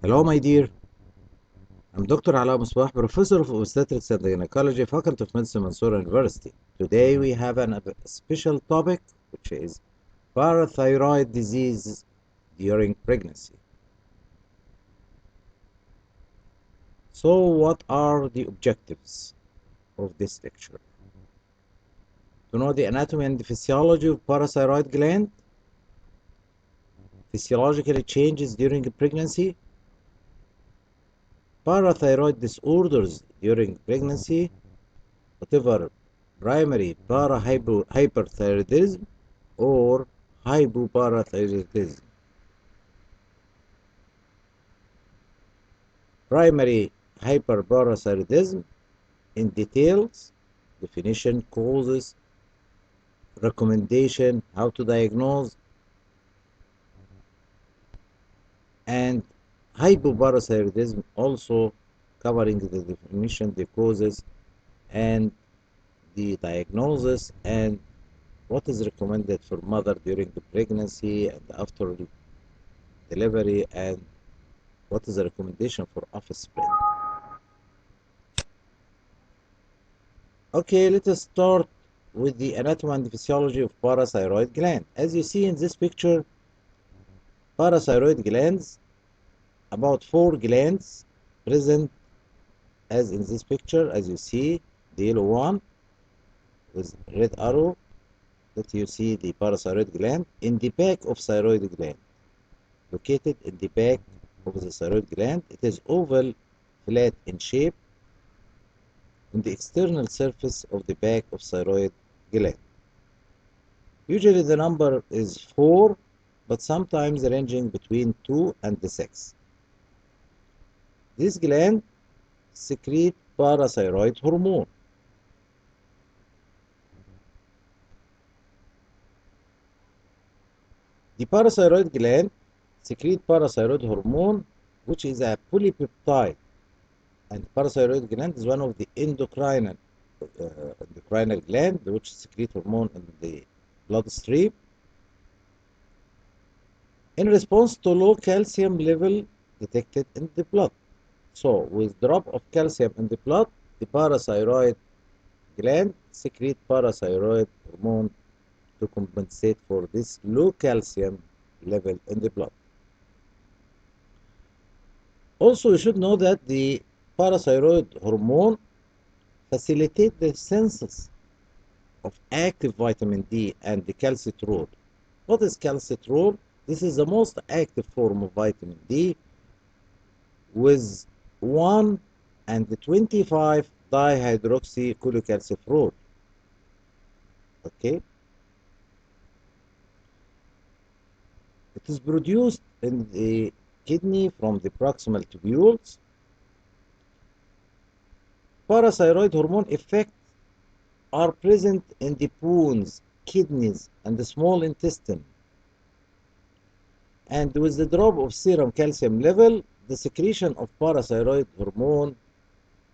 Hello, my dear. I'm Dr. Alaa Mosbah, Professor of Obstetrics and Gynecology, Faculty of Medicine, Mansoura University. Today we have a special topic, which is parathyroid disease during pregnancy. So, what are the objectives of this lecture? To know the anatomy and the physiology of parathyroid gland, physiological changes during pregnancy, parathyroid disorders during pregnancy, whatever primary hyperthyroidism or hypoparathyroidism. Primary hyperparathyroidism in details, definition, causes, recommendation, how to diagnose, and hypoparathyroidism also covering the definition, the causes, and the diagnosis, and what is recommended for mother during the pregnancy and after delivery, and what is the recommendation for offspring. Okay, let us start with the anatomy and physiology of parathyroid gland. As you see in this picture, parathyroid glands, about 4 glands present as in this picture. As you see, the yellow one with red arrow, that you see the parathyroid gland in the back of thyroid gland. Located in the back of the thyroid gland, it is oval, flat in shape, on the external surface of the back of thyroid gland. Usually the number is 4, but sometimes ranging between 2 and 6. This gland secrete parathyroid hormone. The parathyroid gland secrete parathyroid hormone, which is a polypeptide, and parathyroid gland is one of the endocrinal gland which secrete hormone in the bloodstream in response to low calcium level detected in the blood. So, with drop of calcium in the blood, the parathyroid gland secrete parathyroid hormone to compensate for this low calcium level in the blood. Also, you should know that the parathyroid hormone facilitate the synthesis of active vitamin D and the calcitriol. What is calcitriol? This is the most active form of vitamin D with 1 and 25 dihydroxycholecalciferol. Okay? It is produced in the kidney from the proximal tubules. Parathyroid hormone effects are present in the bones, kidneys, and the small intestine. And with the drop of serum calcium level, the secretion of parathyroid hormone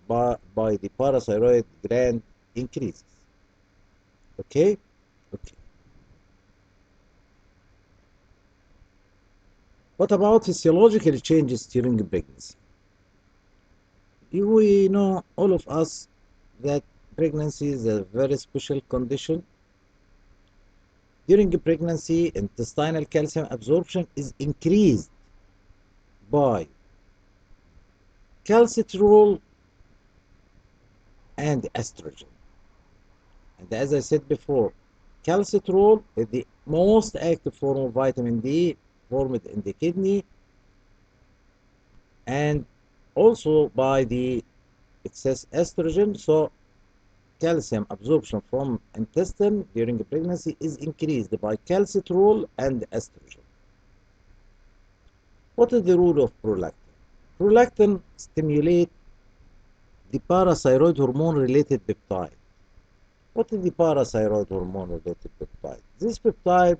by the parathyroid gland increases. Okay? Okay. What about physiological changes during pregnancy? We know, all of us, that pregnancy is a very special condition. During pregnancy, intestinal calcium absorption is increased by calcitriol and estrogen. And as I said before, calcitriol is the most active form of vitamin D formed in the kidney, and also by the excess estrogen. So calcium absorption from intestine during pregnancy is increased by calcitriol and estrogen. What is the role of prolactin? Prolactin stimulates the parathyroid hormone related peptide. What is the parathyroid hormone related peptide? This peptide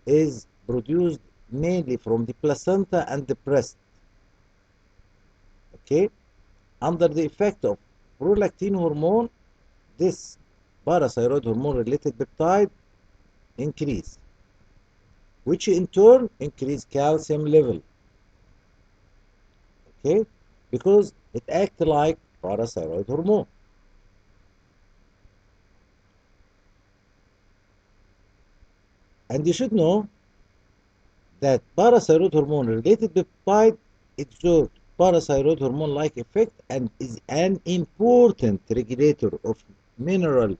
is produced mainly from the placenta and the breast. Okay? Under the effect of prolactin hormone, this parathyroid hormone related peptide increase, which in turn increase calcium level. okay? Because it acts like parathyroid hormone. And you should know that parathyroid hormone related peptide exert parathyroid hormone like effect and is an important regulator of mineral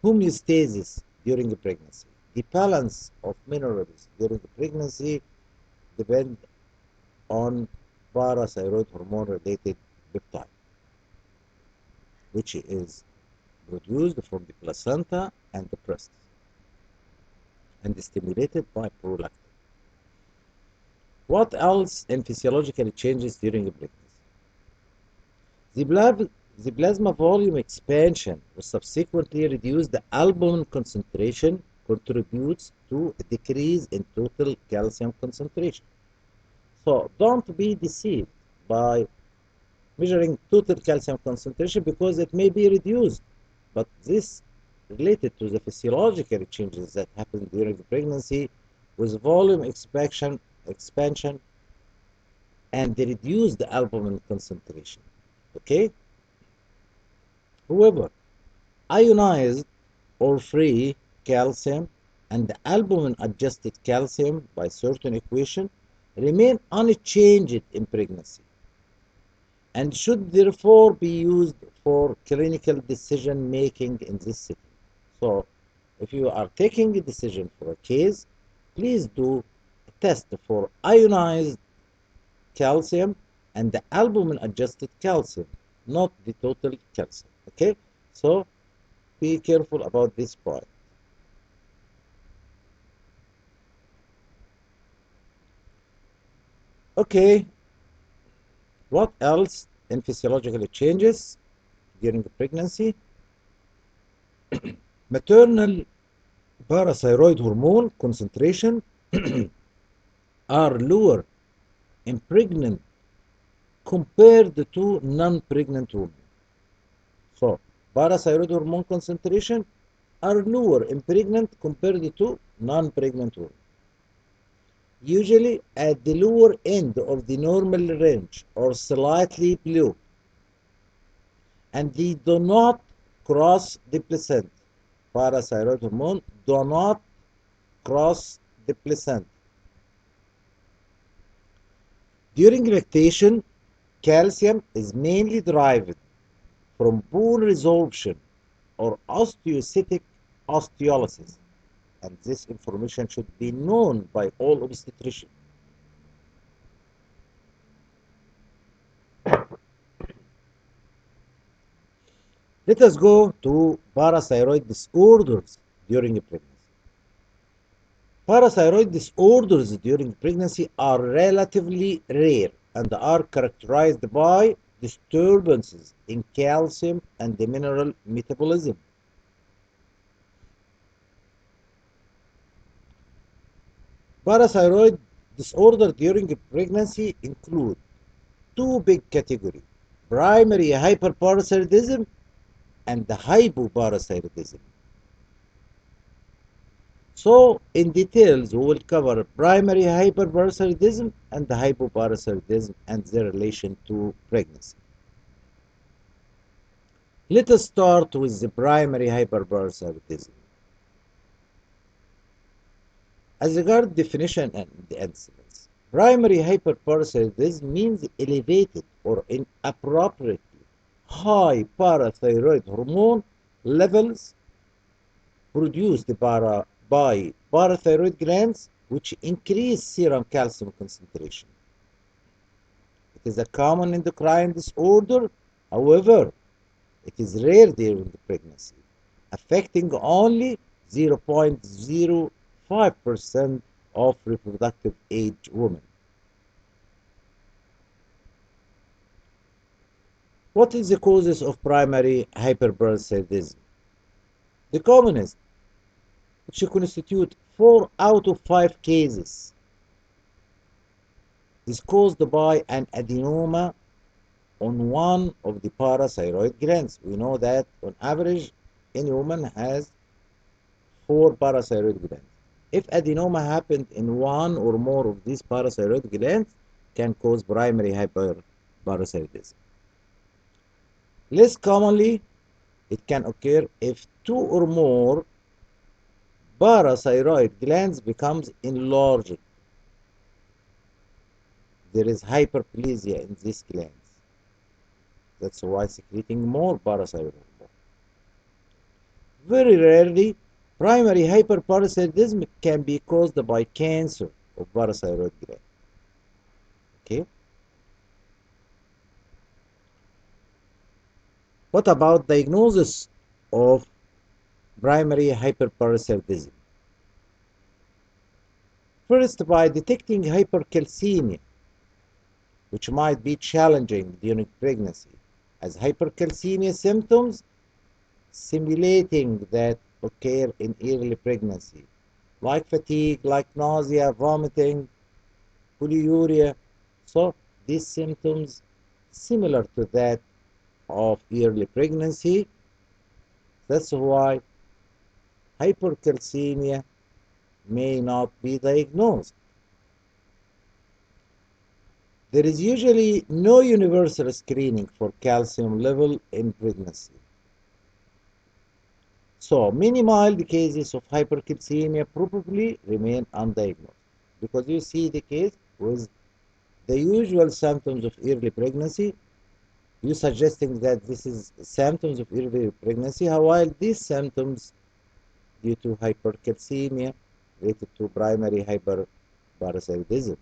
homeostasis during pregnancy. The balance of minerals during pregnancy depend on parathyroid hormone related peptide, which is produced from the placenta and the breast and stimulated by prolactin. What else in physiological changes during pregnancy? The plasma volume expansion or subsequently reduced albumin concentration contributes to a decrease in total calcium concentration. So don't be deceived by measuring total calcium concentration because it may be reduced, but this related to the physiological changes that happen during the pregnancy with volume expansion and the reduced albumin concentration. Okay? However, ionized or free calcium and the albumin adjusted calcium by certain equation remain unchanged in pregnancy and should therefore be used for clinical decision making in this setting. So, if you are taking a decision for a case, please do a test for ionized calcium and the albumin adjusted calcium, not the total calcium. Okay, so be careful about this point. Okay, what else in physiological changes during the pregnancy? Maternal parathyroid hormone concentration are lower in pregnant compared to non-pregnant women. So, parathyroid hormone concentration are lower in pregnant compared to non-pregnant women. Usually at the lower end of the normal range or slightly below, and they do not cross the placenta. Parathyroid hormone do not cross the placenta. During lactation, calcium is mainly derived from bone resorption or osteocytic osteolysis, and this information should be known by all obstetricians. Let us go to parathyroid disorders during pregnancy. Parathyroid disorders during pregnancy are relatively rare and are characterized by disturbances in calcium and the mineral metabolism. Parathyroid disorder during pregnancy include two big categories: primary hyperparathyroidism and the hypoparathyroidism. So, in details, we will cover primary hyperparathyroidism and the hypoparathyroidism and their relation to pregnancy. Let us start with the primary hyperparathyroidism. As regards definition and the incidence, primary hyperparathyroidism means elevated or inappropriately high parathyroid hormone levels produced by parathyroid glands, which increase serum calcium concentration. It is a common endocrine disorder. However, it is rare during the pregnancy, affecting only 0.05% of reproductive age women. What is the causes of primary hyperparathyroidism? The commonest, which constitute 4 out of 5 cases, is caused by an adenoma on one of the parathyroid glands. We know that on average, any woman has 4 parathyroid glands. If adenoma happened in one or more of these parathyroid glands, can cause primary hyperparathyroidism. hyperparathyroidism. Less commonly, it can occur if two or more parathyroid glands becomes enlarged. There is hyperplasia in these glands. That's why secreting more parathyroid hormone. Very rarely, primary hyperparathyroidism can be caused by cancer of parathyroid gland. Okay. What about diagnosis of primary hyperparathyroidism? First, by detecting hypercalcemia, which might be challenging during pregnancy, as hypercalcemia symptoms simulating that occur in early pregnancy, like fatigue, like nausea, vomiting, polyuria. So these symptoms similar to that of early pregnancy. That's why hypercalcemia may not be diagnosed. There is usually no universal screening for calcium level in pregnancy. So many mild cases of hypercalcemia probably remain undiagnosed because you see the case with the usual symptoms of early pregnancy. You suggesting that this is symptoms of early pregnancy, while these symptoms due to hypercalcemia related to primary hyperparathyroidism.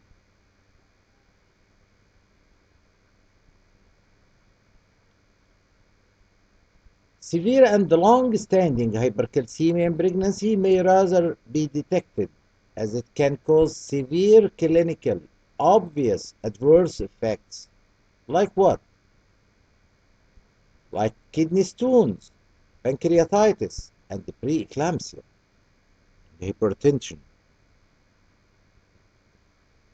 Severe and long-standing hypercalcemia in pregnancy may rather be detected, as it can cause severe clinical, obvious adverse effects. Like what? Like kidney stones, pancreatitis, and preeclampsia, hypertension.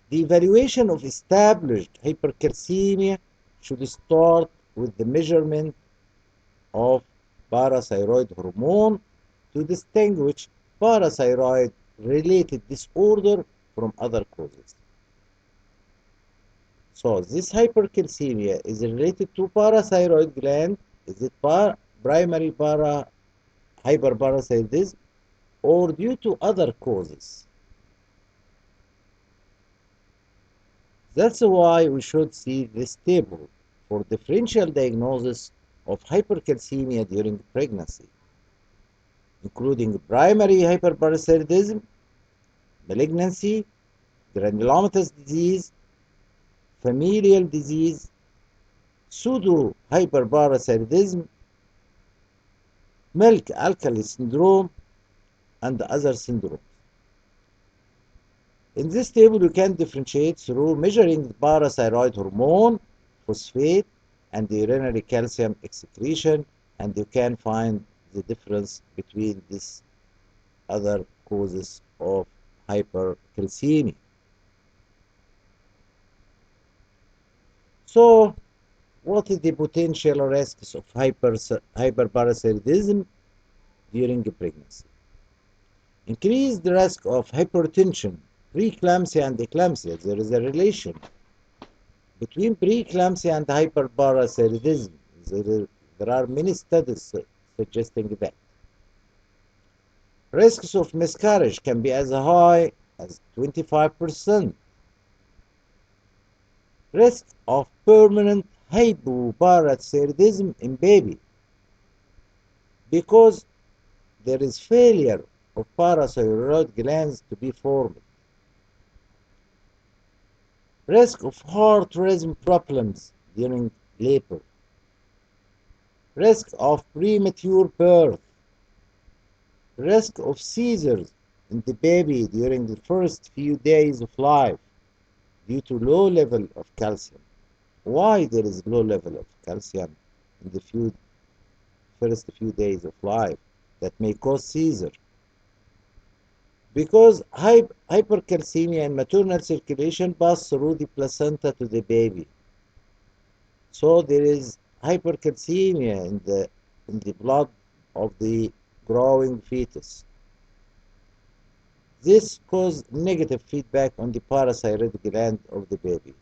The evaluation of established hypercalcemia should start with the measurement of parathyroid hormone to distinguish parathyroid related disorder from other causes. So this hypercalcemia is related to parathyroid gland. Is it primary hyperparathyroidism or due to other causes? That's why we should see this table for differential diagnosis of hypercalcemia during pregnancy, including primary hyperparathyroidism, malignancy, granulomatous disease, familial disease, pseudo hyperparathyroidism, milk alkali syndrome, and other syndromes. In this table, you can differentiate through measuring the parathyroid hormone, phosphate, and the urinary calcium excretion, and you can find the difference between these other causes of hypercalcemia. So, what is the potential risks of hyperparathyroidism during pregnancy? Increased risk of hypertension, preeclampsia, and eclampsia. There is a relation between preeclampsia and hyperparathyroidism. There are many studies suggesting that. Risks of miscarriage can be as high as 25%. Risk of permanent hypoparathyroidism in baby because there is failure of parathyroid glands to be formed. Risk of heart rhythm problems during labor. Risk of premature birth. Risk of seizures in the baby during the first few days of life due to low level of calcium. Why there is low level of calcium in the first few days of life that may cause seizure? Because hypercalcemia in maternal circulation pass through the placenta to the baby. So there is hypercalcemia in the blood of the growing fetus. This causes negative feedback on the parathyroid gland of the baby.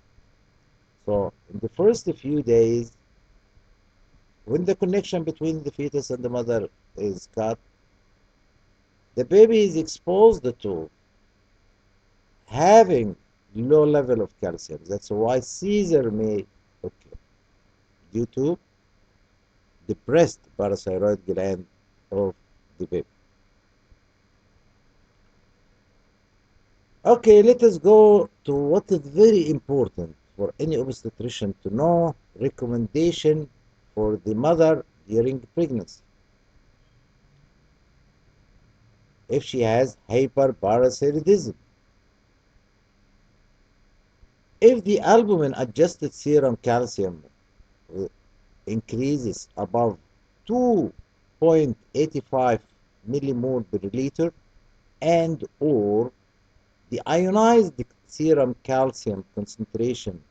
So in the first few days, when the connection between the fetus and the mother is cut, the baby is exposed to having low level of calcium. That's why seizure may occur due to depressed parathyroid gland of the baby. Okay, let us go to what is very important for any obstetrician to know, recommendation for the mother during pregnancy. If she has hyperparathyroidism, if the albumin adjusted serum calcium increases above 2.85 millimole per liter and or the ionized serum calcium concentration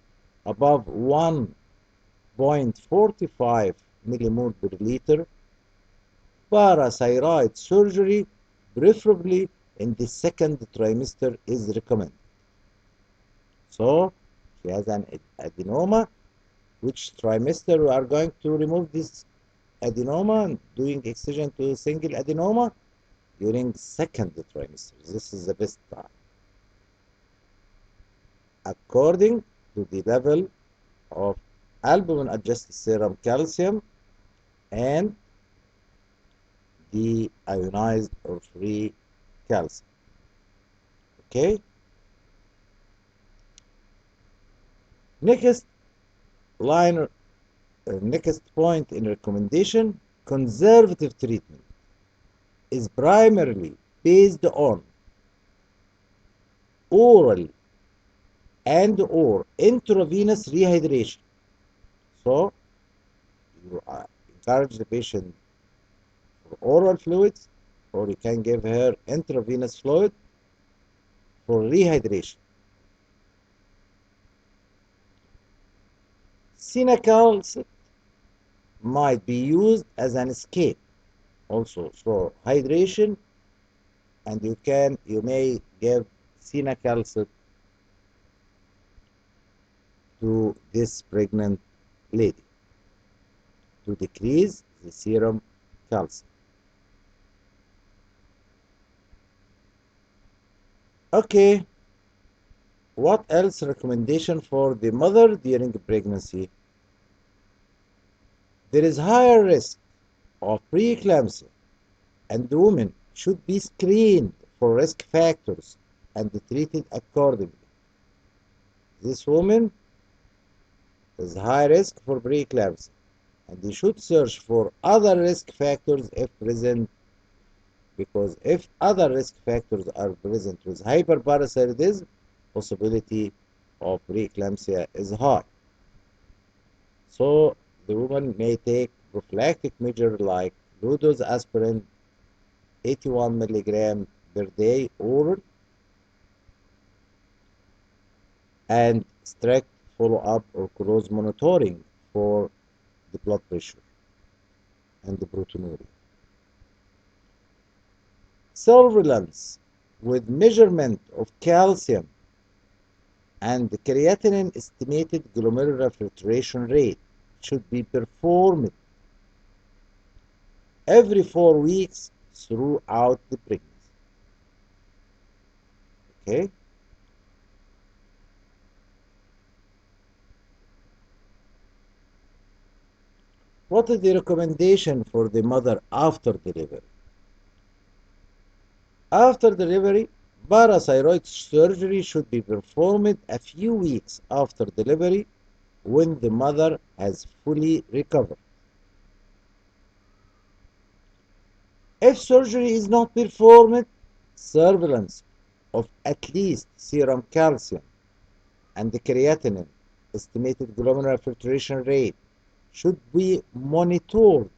above 1.45 millimole per liter, parathyroid surgery, preferably in the second trimester, is recommended. So, she has an adenoma. Which trimester we are going to remove this adenoma, doing excision to single adenoma? During second trimester. This is the best time. According to the level of albumin adjusted serum calcium and the ionized or free calcium. Okay? Next line, next point in recommendation, conservative treatment is primarily based on oral and or intravenous rehydration. So you encourage the patient for oral fluids, or you can give her intravenous fluid for rehydration. Cinacalcet might be used as an escape also for hydration, and you may give cinacalcet to this pregnant lady to decrease the serum calcium. Okay, what else recommendation for the mother during pregnancy? There is higher risk of preeclampsia, and the women should be screened for risk factors and treated accordingly. This woman is high risk for preeclampsia, and they should search for other risk factors if present, because if other risk factors are present with hyperparathyroidism, possibility of preeclampsia is high. So the woman may take prophylactic measures like low-dose aspirin, 81 milligram per day oral, and strict follow-up or close monitoring for the blood pressure and the proteinuria. Surveillance with measurement of calcium and the creatinine estimated glomerular filtration rate should be performed every 4 weeks throughout the pregnancy. Okay? What is the recommendation for the mother after delivery? After delivery, parathyroid surgery should be performed a few weeks after delivery when the mother has fully recovered. If surgery is not performed, surveillance of at least serum calcium and the creatinine estimated glomerular filtration rate should be monitored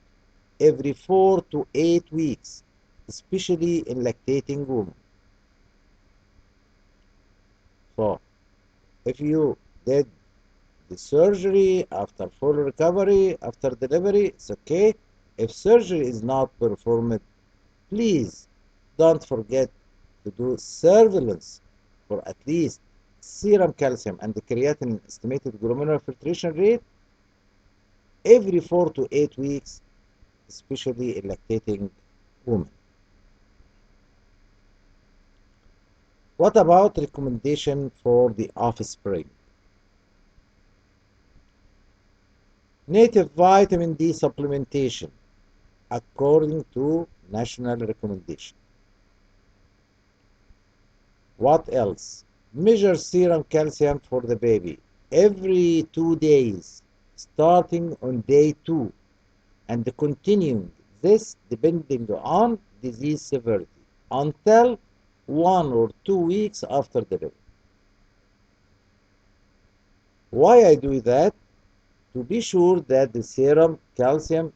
every 4 to 8 weeks, especially in lactating women. So, if you did the surgery after full recovery, after delivery, it's okay. If surgery is not performed, please don't forget to do surveillance for at least serum calcium and the creatinine estimated glomerular filtration rate every 4 to 8 weeks, especially in lactating women. What about recommendation for the offspring? Native vitamin D supplementation according to national recommendation. What else? Measure serum calcium for the baby every 2 days, starting on day 2, and continuing this depending on disease severity until 1 or 2 weeks after delivery. Why I do that? To be sure that the serum calcium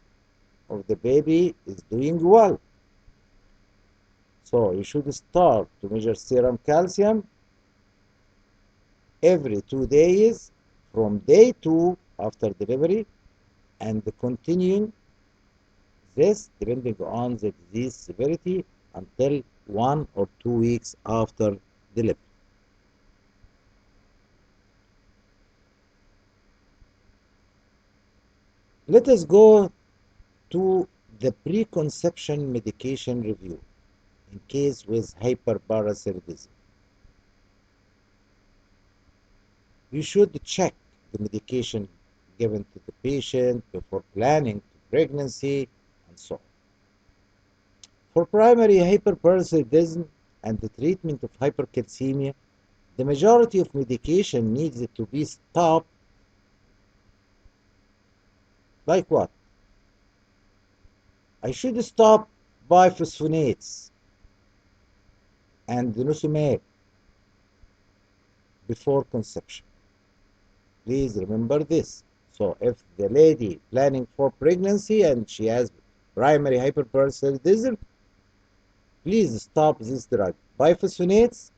of the baby is doing well. So you should start to measure serum calcium every 2 days from day 2 after delivery and continuing this depending on the disease severity until 1 or 2 weeks after delivery. Let us go to the preconception medication review in case with hyperparathyroidism. You should check the medication given to the patient before planning pregnancy and so on. For primary hyperparathyroidism and the treatment of hypercalcemia, the majority of medication needs to be stopped. Like what? I should stop biphosphonates and denosumab before conception. Please remember this. So if the lady planning for pregnancy and she has primary hyperparathyroidism, please stop this drug, biphosphonates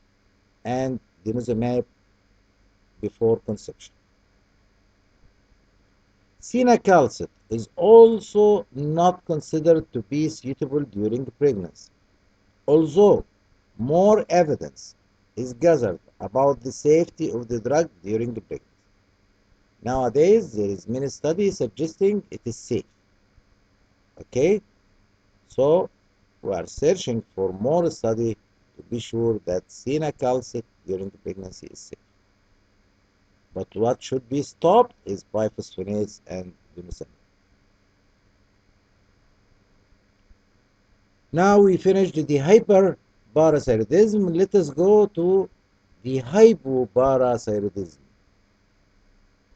and denosumab before conception. Cinacalcet is also not considered to be suitable during pregnancy, although more evidence is gathered about the safety of the drug during the pregnancy. Nowadays, there is many studies suggesting it is safe. Okay, so we are searching for more study to be sure that cinacalcet during the pregnancy is safe. But what should be stopped is biphosphonates and denosumab. Now we finished the hyperparathyroidism. Let us go to the hypoparathyroidism,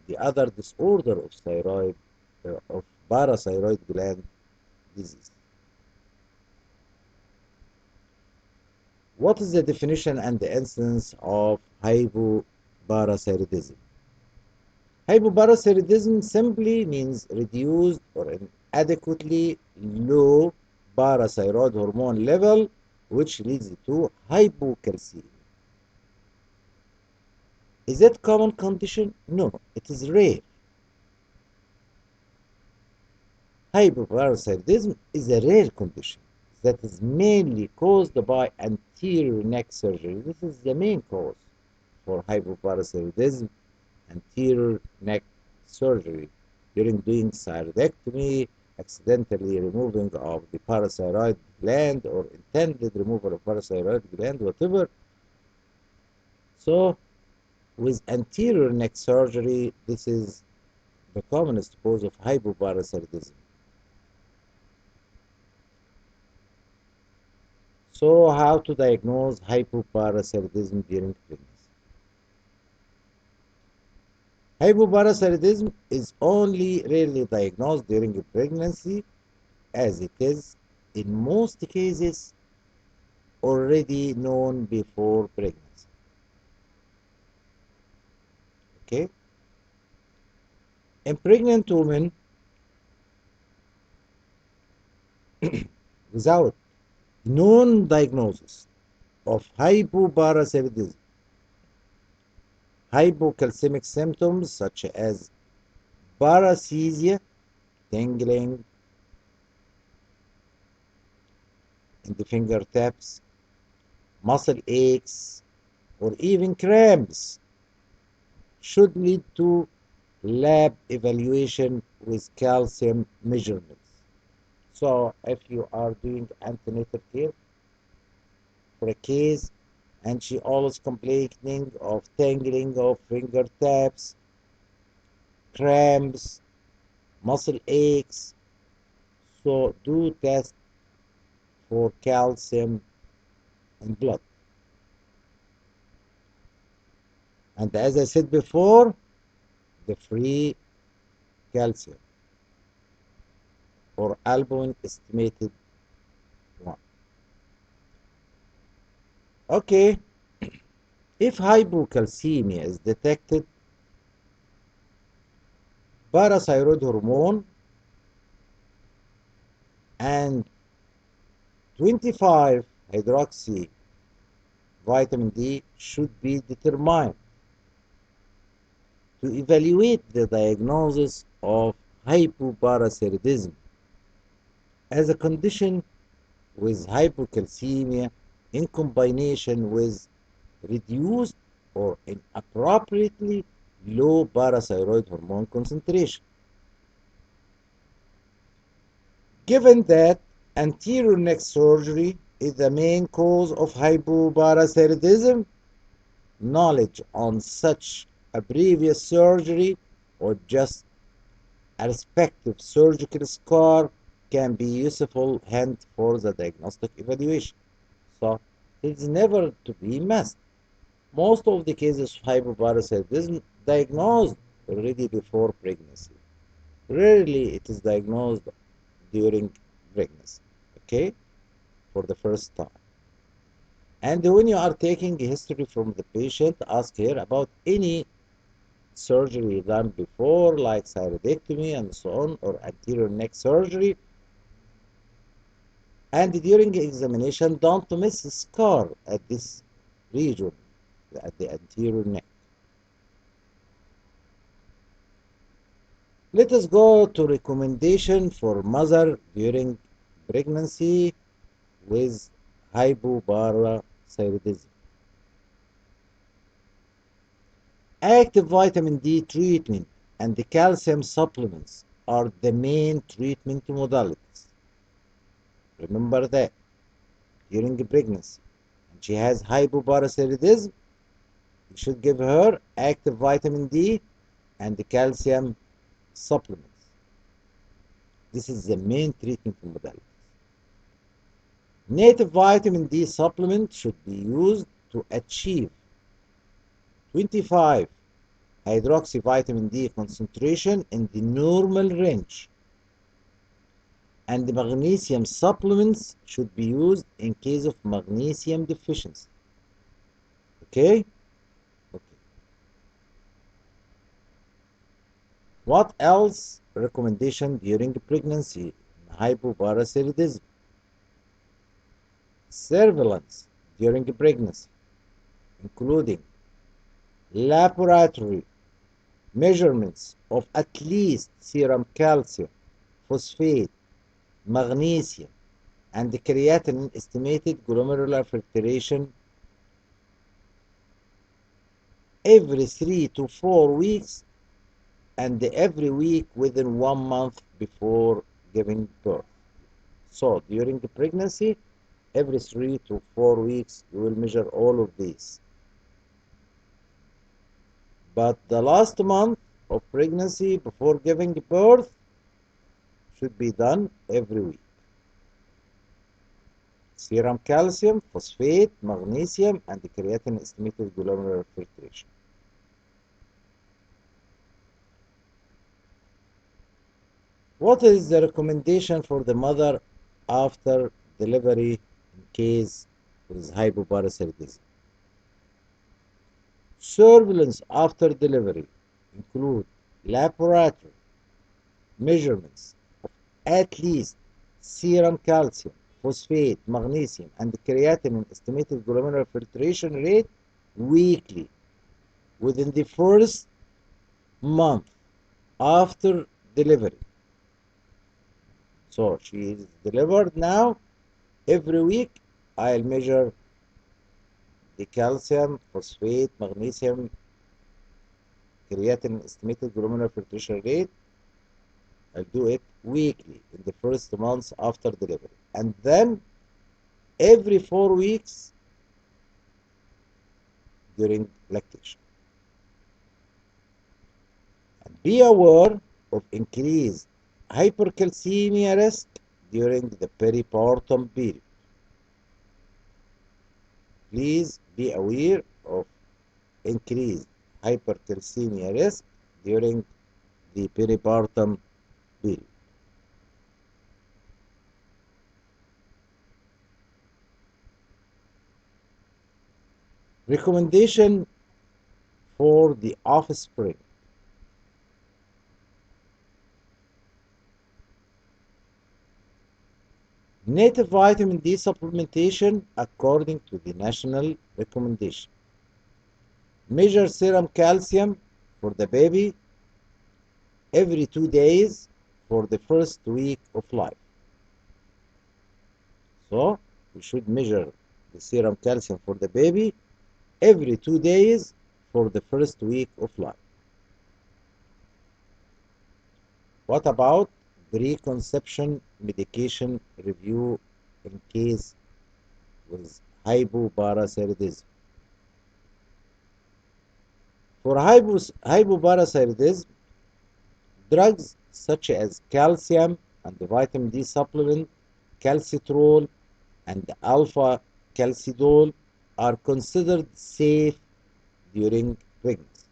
the other disorder of thyroid, of parathyroid gland disease. What is the definition and the incidence of hypoparathyroidism? Hypoparathyroidism simply means reduced or inadequately low parathyroid hormone level, which leads to hypocalcemia. Is it common condition? No, it is rare. Hypoparathyroidism is a rare condition that is mainly caused by anterior neck surgery. This is the main cause for hypoparathyroidism, anterior neck surgery during doing thyroidectomy, accidentally removing of the parathyroid gland or intended removal of parathyroid gland, whatever. So with anterior neck surgery, this is the commonest cause of hypoparathyroidism. So how to diagnose hypoparathyroidism during pregnancy? Hypoparathyroidism is only rarely diagnosed during pregnancy, as it is in most cases already known before pregnancy. Okay? In pregnant women without known diagnosis of hypoparathyroidism, hypocalcemic symptoms such as paresthesia, tingling in the fingertips, muscle aches, or even cramps should lead to lab evaluation with calcium measurements. So if you are doing antenatal care for a case and she always complaining of tingling of fingertips, cramps, muscle aches, so do test for calcium in blood. And as I said before, the free calcium or albumin estimated 1. Okay, if hypocalcemia is detected, parathyroid hormone and 25 hydroxy vitamin D should be determined to evaluate the diagnosis of hypoparathyroidism as a condition with hypocalcemia in combination with reduced or inappropriately low parathyroid hormone concentration. Given that anterior neck surgery is the main cause of hypoparathyroidism, knowledge on such a previous surgery or just a respective surgical scar can be useful hint for the diagnostic evaluation. So it's never to be missed. Most of the cases of hypoparathyroidism diagnosed already before pregnancy. Rarely it is diagnosed during pregnancy, okay, for the first time. And when you are taking a history from the patient, ask her about any surgery done before, like thyroidectomy and so on, or anterior neck surgery. And during examination, don't miss a scar at this region, at the anterior neck. Let us go to recommendation for mother during pregnancy with hypoparathyroidism. Active vitamin D treatment and the calcium supplements are the main treatment modalities. Remember that during pregnancy, and she has hypoparathyroidism, you should give her active vitamin D and the calcium supplements. This is the main treatment modality. Native vitamin D supplement should be used to achieve 25 hydroxy vitamin D concentration in the normal range. And the magnesium supplements should be used in case of magnesium deficiency. Okay? Okay. What else recommendation during pregnancy in hypoparathyroidism? Surveillance during pregnancy, including laboratory measurements of at least serum calcium, phosphate, magnesium, and the creatinine estimated glomerular filtration every 3 to 4 weeks and every week within 1 month before giving birth. So during the pregnancy, every 3 to 4 weeks, you will measure all of these. But the last month of pregnancy before giving birth should be done every week. Serum calcium, phosphate, magnesium, and the creatinine estimated glomerular filtration. What is the recommendation for the mother after delivery in case with hypoparathyroidism? Surveillance after delivery include laboratory measurements of at least serum calcium, phosphate, magnesium, and creatinine estimated glomerular filtration rate weekly within the first month after delivery. So she is delivered now. Every week I'll measure the calcium, phosphate, magnesium, creatinine estimated glomerular filtration rate. I'll do it weekly in the first months after delivery, and then every 4 weeks during lactation. And be aware of increased hypercalcemia risk during the peripartum period. Please be aware of increased hypercalcemia risk during the peripartum period. Recommendation for the offspring. Native vitamin D supplementation according to the national recommendation. Measure serum calcium for the baby every 2 days for the first week of life. So we should measure the serum calcium for the baby every 2 days for the first week of life. What about preconception medication review in case with hypoparathyroidism? For hypoparathyroidism, drugs such as calcium and the vitamin D supplement, calcitrol, and alpha calcidol are considered safe during pregnancy.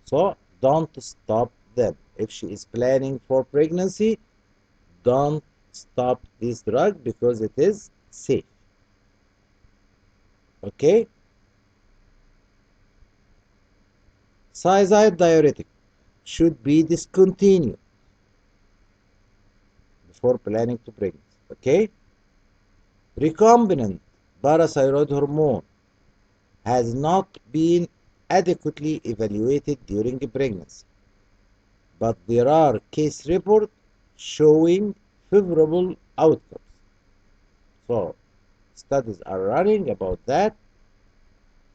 So don't stop them. If she is planning for pregnancy, don't stop this drug because it is safe. Okay? Thiazide diuretic should be discontinued before planning to pregnancy. Okay? Recombinant parathyroid hormone has not been adequately evaluated during pregnancy, but there are case reports showing favorable outcomes. So, studies are running about that.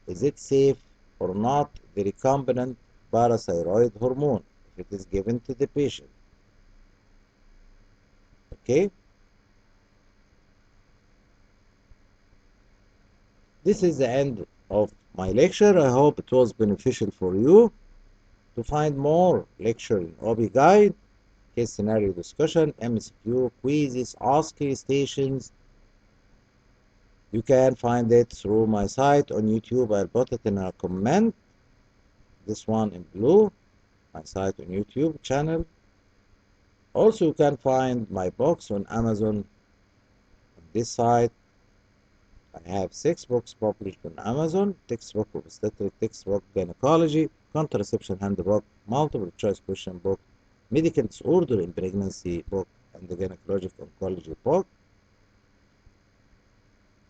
Is it safe or not, the recombinant parathyroid hormone, if it is given to the patient? Okay? This is the end of my lecture. I hope it was beneficial for you. To find more lecture in OB Guide, case scenario discussion, MCQ, quizzes, ASCII stations, you can find it through my site on YouTube. I'll put it in a comment. This one in blue, my site on YouTube channel. Also, you can find my books on Amazon on this site. I have 6 books published on Amazon: textbook of obstetrics, textbook gynecology, contraception handbook, multiple choice question book, medical disorder in pregnancy book, and the gynecological oncology book.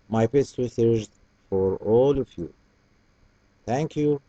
My best wishes for all of you. Thank you.